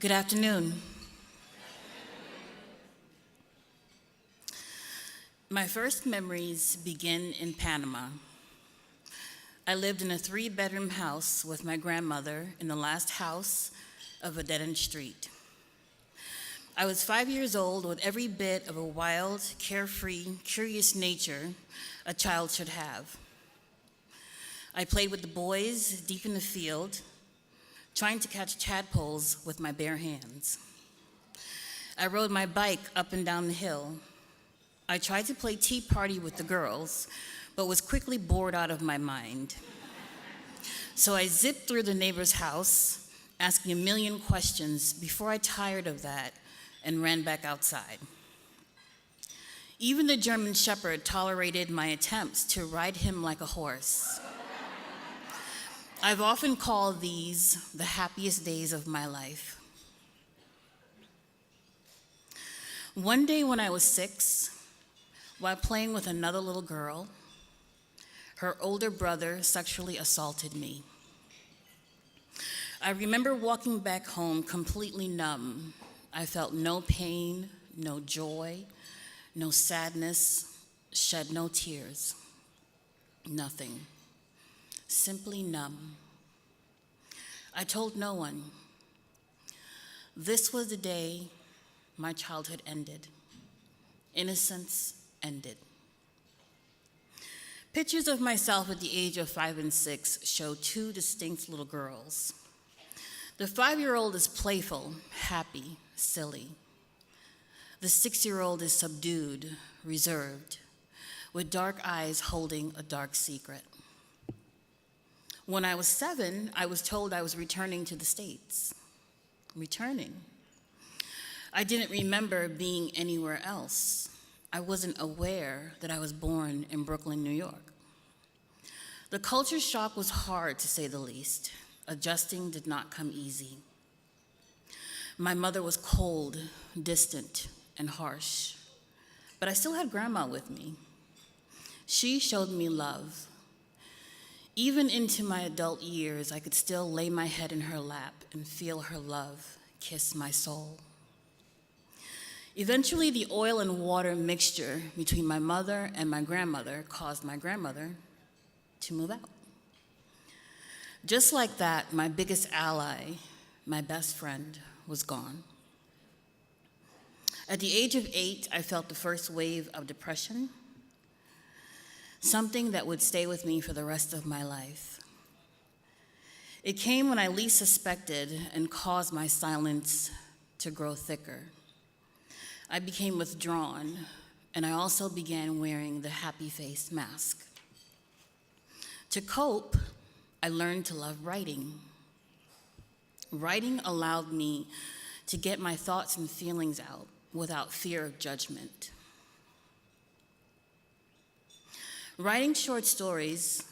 Good afternoon. My first memories begin in Panama. I lived in a 3-bedroom house with my grandmother in the last house of a dead-end street. I was 5 years old with every bit of a wild, carefree, curious nature a child should have. I played with the boys deep in the field, trying to catch tadpoles with my bare hands. I rode my bike up and down the hill. I tried to play tea party with the girls, but was quickly bored out of my mind. So I zipped through the neighbor's house, asking a million questions before I tired of that and ran back outside. Even the German Shepherd tolerated my attempts to ride him like a horse. I've often called these the happiest days of my life. One day when I was 6, while playing with another little girl, her older brother sexually assaulted me. I remember walking back home completely numb. I felt no pain, no joy, no sadness, shed no tears, nothing. Simply numb. I told no one. This was the day my childhood ended. Innocence ended. Pictures of myself at the age of 5 and 6 show 2 distinct little girls. The 5-year-old is playful, happy, silly. The 6-year-old is subdued, reserved, with dark eyes holding a dark secret. When I was 7, I was told I was returning to the States. Returning. I didn't remember being anywhere else. I wasn't aware that I was born in Brooklyn, New York. The culture shock was hard, to say the least. Adjusting did not come easy. My mother was cold, distant, and harsh, but I still had grandma with me. She showed me love. Even into my adult years, I could still lay my head in her lap and feel her love kiss my soul. Eventually, the oil and water mixture between my mother and my grandmother caused my grandmother to move out. Just like that, my biggest ally, my best friend, was gone. At the age of 8, I felt the first wave of depression, something that would stay with me for the rest of my life. It came when I least suspected and caused my silence to grow thicker. I became withdrawn, and I also began wearing the happy face mask. To cope, I learned to love writing. Writing allowed me to get my thoughts and feelings out without fear of judgment. Writing short stories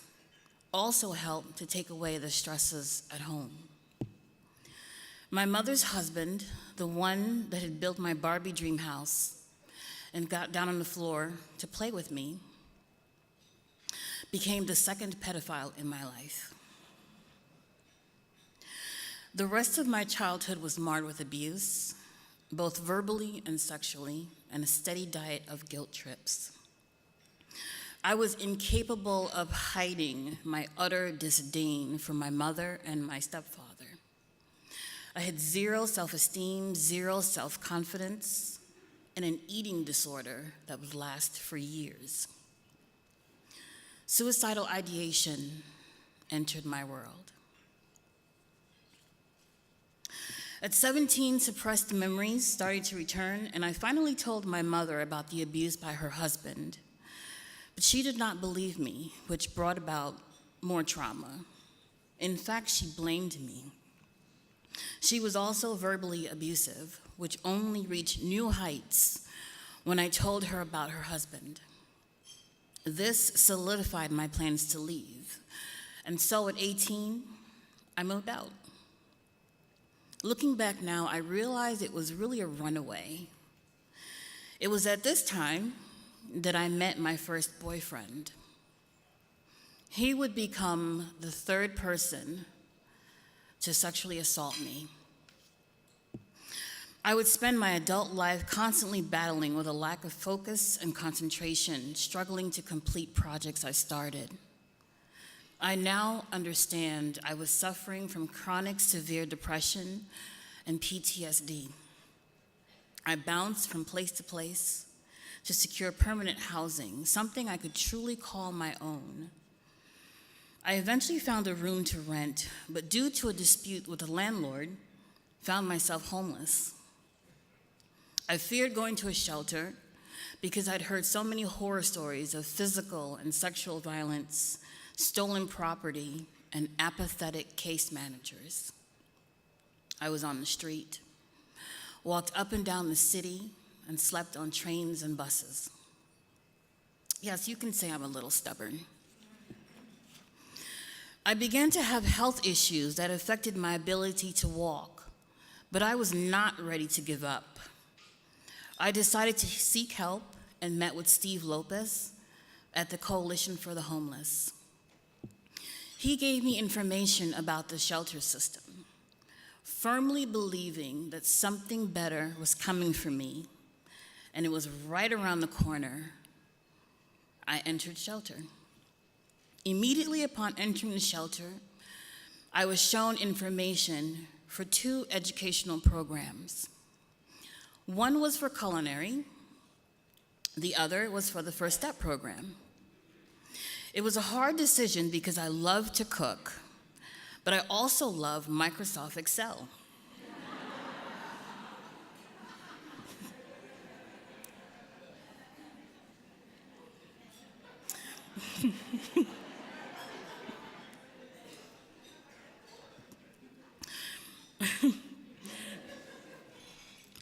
also helped to take away the stresses at home. My mother's husband, the one that had built my Barbie dream house and got down on the floor to play with me, became the second pedophile in my life. The rest of my childhood was marred with abuse, both verbally and sexually, and a steady diet of guilt trips. I was incapable of hiding my utter disdain for my mother and my stepfather. I had zero self-esteem, zero self-confidence, and an eating disorder that would last for years. Suicidal ideation entered my world. At 17, suppressed memories started to return, and I finally told my mother about the abuse by her husband. But she did not believe me, which brought about more trauma. In fact, she blamed me. She was also verbally abusive, which only reached new heights when I told her about her husband. This solidified my plans to leave, and so at 18, I moved out. Looking back now, I realized it was really a runaway. It was at this time that I met my first boyfriend. He would become the 3rd person to sexually assault me. I would spend my adult life constantly battling with a lack of focus and concentration, struggling to complete projects I started. I now understand I was suffering from chronic severe depression and PTSD. I bounced from place to place to secure permanent housing, something I could truly call my own. I eventually found a room to rent, but due to a dispute with the landlord, found myself homeless. I feared going to a shelter because I'd heard so many horror stories of physical and sexual violence, stolen property, and apathetic case managers. I was on the street, walked up and down the city, and slept on trains and buses. Yes, you can say I'm a little stubborn. I began to have health issues that affected my ability to walk, but I was not ready to give up. I decided to seek help and met with Steve Lopez at the Coalition for the Homeless. He gave me information about the shelter system, firmly believing that something better was coming for me, and it was right around the corner. I entered shelter. Immediately upon entering the shelter, I was shown information for 2 educational programs. One was for culinary, the other was for the First Step program. It was a hard decision because I love to cook, but I also love Microsoft Excel.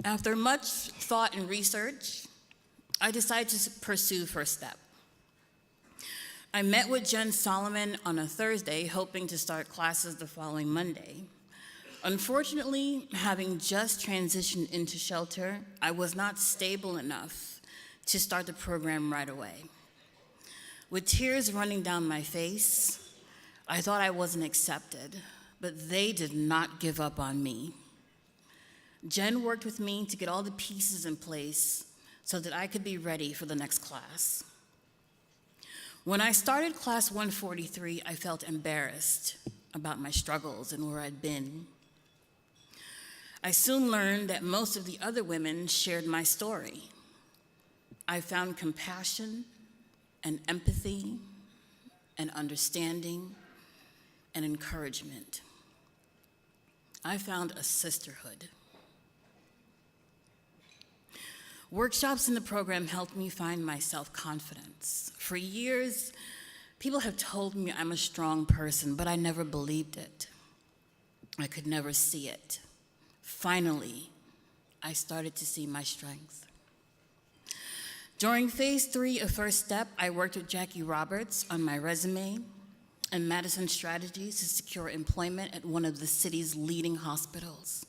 After much thought and research, I decided to pursue First Step. I met with Jen Solomon on a Thursday, hoping to start classes the following Monday. Unfortunately, having just transitioned into shelter, I was not stable enough to start the program right away. With tears running down my face, I thought I wasn't accepted, but they did not give up on me. Jen worked with me to get all the pieces in place so that I could be ready for the next class. When I started class 143, I felt embarrassed about my struggles and where I'd been. I soon learned that most of the other women shared my story. I found compassion and empathy and understanding and encouragement. I found a sisterhood. Workshops in the program helped me find my self-confidence. For years, people have told me I'm a strong person, but I never believed it. I could never see it. Finally, I started to see my strength. During phase 3 of First Step, I worked with Jackie Roberts on my resume and Madison strategies to secure employment at one of the city's leading hospitals.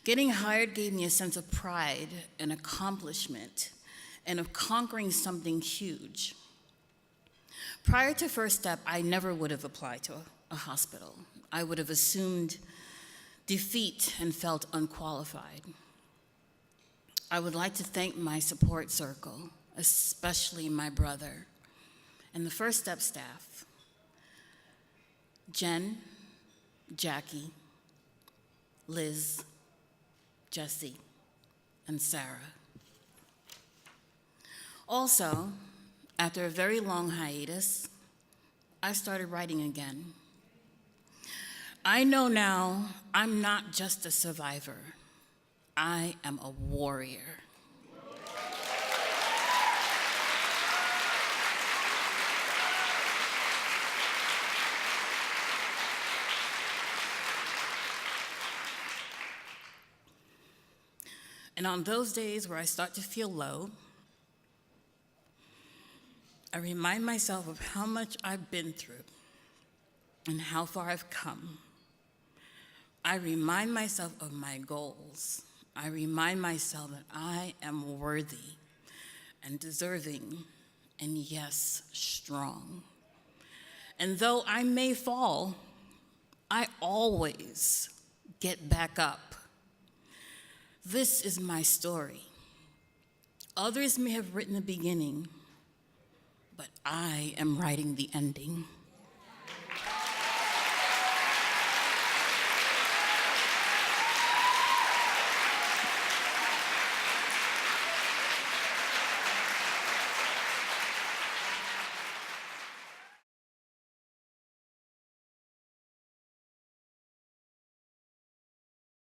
Getting hired gave me a sense of pride and accomplishment and of conquering something huge. Prior to First Step, I never would have applied to a hospital. I would have assumed defeat and felt unqualified. I would like to thank my support circle, especially my brother, and the First Step staff, Jen, Jackie, Liz, Jesse, and Sarah. Also, after a very long hiatus, I started writing again. I know now I'm not just a survivor, I am a warrior. And on those days where I start to feel low, I remind myself of how much I've been through and how far I've come. I remind myself of my goals. I remind myself that I am worthy and deserving and, yes, strong. And though I may fall, I always get back up. This is my story. Others may have written the beginning, but I am writing the ending.